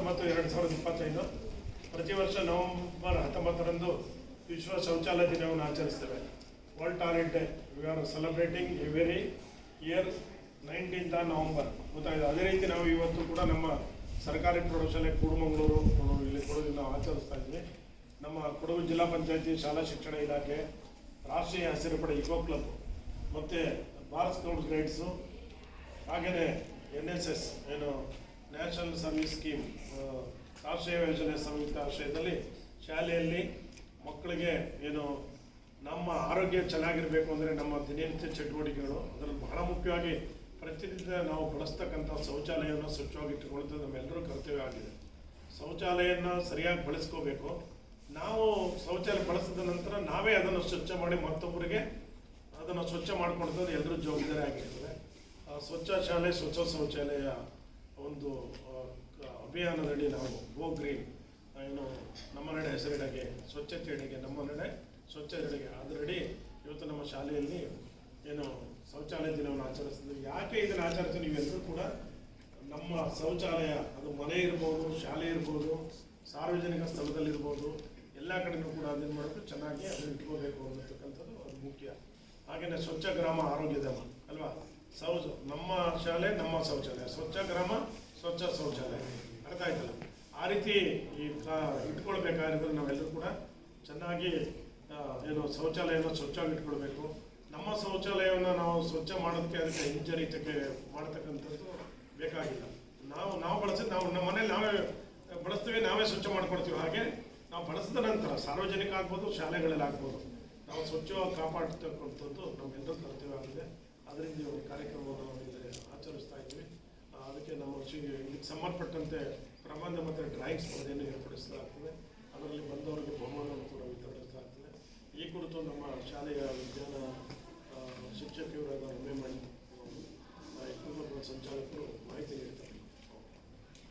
19/2025 ಪ್ರತಿ ವರ್ಷ ನವೆಂಬರ್ 19ರಂದು ವಿಶ್ವ ಶೌಚಾಲಯ ದಿನವನ್ನು ಆಚರಿಸ್ತೇವೆ. World toilet day we are celebrating every year 19th November. ಗೊತ್ತಾಗಿದೆ. ಅದೇ ರೀತಿ ನಾವು ಇವತ್ತು ಕೂಡ ನಮ್ಮ ಸರ್ಕಾರಿ ಪ್ರೌಢಶಾಲೆ ಕೂಡುಮಂಗಳೂರು ಇಲ್ಲಿ ಕೊಡಗು ನಾವು ಆಚರಿಸ್ತಾ ಇದ್ವಿ. ನಮ್ಮ ಕೊಡಗು ಜಿಲ್ಲಾ ಪಂಚಾಯತಿ ಶಾಲಾ ಶಿಕ್ಷಣ ಇಲಾಖೆ, ರಾಷ್ಟ್ರೀಯ ಹಸಿರು ಪಡೆ ಇಕೋ ಕ್ಲಬ್ ಮತ್ತು ಭಾರತ್ ಸ್ಕೌಟ್ಸ್ ಗೈಡ್ಸು, ಹಾಗೆಯೇ NSS ಏನು ನ್ಯಾಷನಲ್ ಸರ್ವಿಸ್ ಸ್ಕೀಮ್ ರಾಷ್ಟ್ರೀಯ ಯೋಜನೆ ಸಂಯುಕ್ತ ಆಶ್ರಯದಲ್ಲಿ ಶಾಲೆಯಲ್ಲಿ ಮಕ್ಕಳಿಗೆ ಏನು ನಮ್ಮ ಆರೋಗ್ಯ ಚೆನ್ನಾಗಿರಬೇಕು ಅಂದರೆ ನಮ್ಮ ದಿನನಿತ್ಯ ಚಟುವಟಿಕೆಗಳು, ಅದರಲ್ಲಿ ಬಹಳ ಮುಖ್ಯವಾಗಿ ಪ್ರತಿನಿತ್ಯ ನಾವು ಬಳಸ್ತಕ್ಕಂಥ ಶೌಚಾಲಯವನ್ನು ಸ್ವಚ್ಛವಾಗಿಟ್ಟುಕೊಳ್ಳುತ್ತದೆ ನಮ್ಮೆಲ್ಲರೂ ಕರ್ತವ್ಯ ಆಗಿದೆ. ಶೌಚಾಲಯನ ಸರಿಯಾಗಿ ಬಳಸ್ಕೋಬೇಕು. ನಾವು ಶೌಚಾಲಯ ಬಳಸಿದ ನಂತರ ನಾವೇ ಅದನ್ನು ಸ್ವಚ್ಛ ಮಾಡಿ ಮತ್ತೊಬ್ಬರಿಗೆ ಅದನ್ನು ಸ್ವಚ್ಛ ಮಾಡ್ಕೊಳ್ತದೆ ಎಲ್ಲರೂ ಜವಾಬ್ದಾರಿ ಆಗಿರ್ತದೆ. ಸ್ವಚ್ಛ ಶಾಲೆ ಸ್ವಚ್ಛ ಶೌಚಾಲಯ ಒಂದು ಅಭಿಯಾನದಡಿ ನಾವು ಗೋ ಗ್ರೀನ್ ಏನು ನಮ್ಮ ನಡೆ ಹೆಸರಿಡೆಗೆ ಸ್ವಚ್ಛತೆಯಡೆಗೆ ನಮ್ಮ ನಡೆ ಸ್ವಚ್ಛತೆಯಡೆಗೆ ಅದರಡಿ ಇವತ್ತು ನಮ್ಮ ಶಾಲೆಯಲ್ಲಿ ಏನು ಶೌಚಾಲಯ ದಿನವನ್ನು ಆಚರಿಸ್ತೀವಿ. ಯಾಕೆ ಇದನ್ನು ಆಚರಿಸ್ತೀವಿ? ನೀವೆಲ್ಲರೂ ಕೂಡ ನಮ್ಮ ಶೌಚಾಲಯ ಅದು ಮನೆ ಇರ್ಬೋದು, ಶಾಲೆ ಇರ್ಬೋದು, ಸಾರ್ವಜನಿಕ ಸ್ಥಳದಲ್ಲಿರ್ಬೋದು, ಎಲ್ಲ ಕಡೆಯೂ ಕೂಡ ಅದನ್ನು ಮಾಡಬೇಕು, ಚೆನ್ನಾಗಿ ಅದನ್ನು ಇಟ್ಕೋಬೇಕು ಅನ್ನತಕ್ಕಂಥದ್ದು ಅದು ಮುಖ್ಯ. ಹಾಗೆಯೇ ಸ್ವಚ್ಛ ಗ್ರಾಮ ಆರೋಗ್ಯಧಾಮ ಅಲ್ವಾ? ನಮ್ಮ ಶಾಲೆ ನಮ್ಮ ಶೌಚಾಲಯ, ಸ್ವಚ್ಛ ಗ್ರಾಮ ಸ್ವಚ್ಛ ಶೌಚಾಲಯ. ಅರ್ಥ ಆಯ್ತಲ್ಲ? ಆ ರೀತಿ ಇಟ್ಕೊಳ್ಬೇಕಾದ್ರೆ ನಾವೆಲ್ಲರೂ ಕೂಡ ಚೆನ್ನಾಗಿ ಏನು ಶೌಚಾಲಯನ ಸ್ವಚ್ಛವಾಗಿ ಇಟ್ಕೊಳ್ಬೇಕು. ನಮ್ಮ ಶೌಚಾಲಯವನ್ನು ನಾವು ಸ್ವಚ್ಛ ಮಾಡೋದಕ್ಕೆ ಅದಕ್ಕೆ ಹಿಂಜರಿತಕ್ಕೆ ಮಾಡ್ತಕ್ಕಂಥದ್ದು ಬೇಕಾಗಿಲ್ಲ. ನಾವು ಬಳಸಿದ ನಾವು ನಮ್ಮ ಮನೇಲಿ ನಾವೇ ಬಳಸ್ತೀವಿ, ನಾವೇ ಸ್ವಚ್ಛ ಮಾಡ್ಕೊಡ್ತೀವಿ. ಹಾಗೆ ನಾವು ಬಳಸಿದ ನಂತರ ಸಾರ್ವಜನಿಕ ಆಗ್ಬೋದು, ಶಾಲೆಗಳಲ್ಲಿ ಆಗ್ಬೋದು, ನಾವು ಸ್ವಚ್ಛವಾಗಿ ಕಾಪಾಡ್ತಕ್ಕಂಥದ್ದು ನಮ್ಮೆಲ್ಲರೂ ಕರ್ತವ್ಯ ಆಗಿದೆ. ಅದರಿಂದ ಈ ಒಂದು ಕಾರ್ಯಕ್ರಮವನ್ನು ನಾವು ಇಲ್ಲಿ ಆಚರಿಸ್ತಾ ಇದ್ವಿ. ಅದಕ್ಕೆ ನಮ್ಮ ಇದಕ್ಕೆ ಸಂಬಂಧಪಟ್ಟಂತೆ ಪ್ರಬಂಧ ಮತ್ತು ಡ್ರಾಯಿಂಗ್ ಸ್ಪರ್ಧೆಯನ್ನು ಏರ್ಪಡಿಸಲಾಗ್ತದೆ. ಅದರಲ್ಲಿ ಬಂದವರಿಗೆ ಬಹುಮಾನವನ್ನು ಕೂಡ ವಿತರಿಸಲಾಗ್ತದೆ. ಈ ಕುರಿತು ನಮ್ಮ ಶಾಲೆಯ ವಿಜ್ಞಾನ ಶಿಕ್ಷಕಿಯರಾದ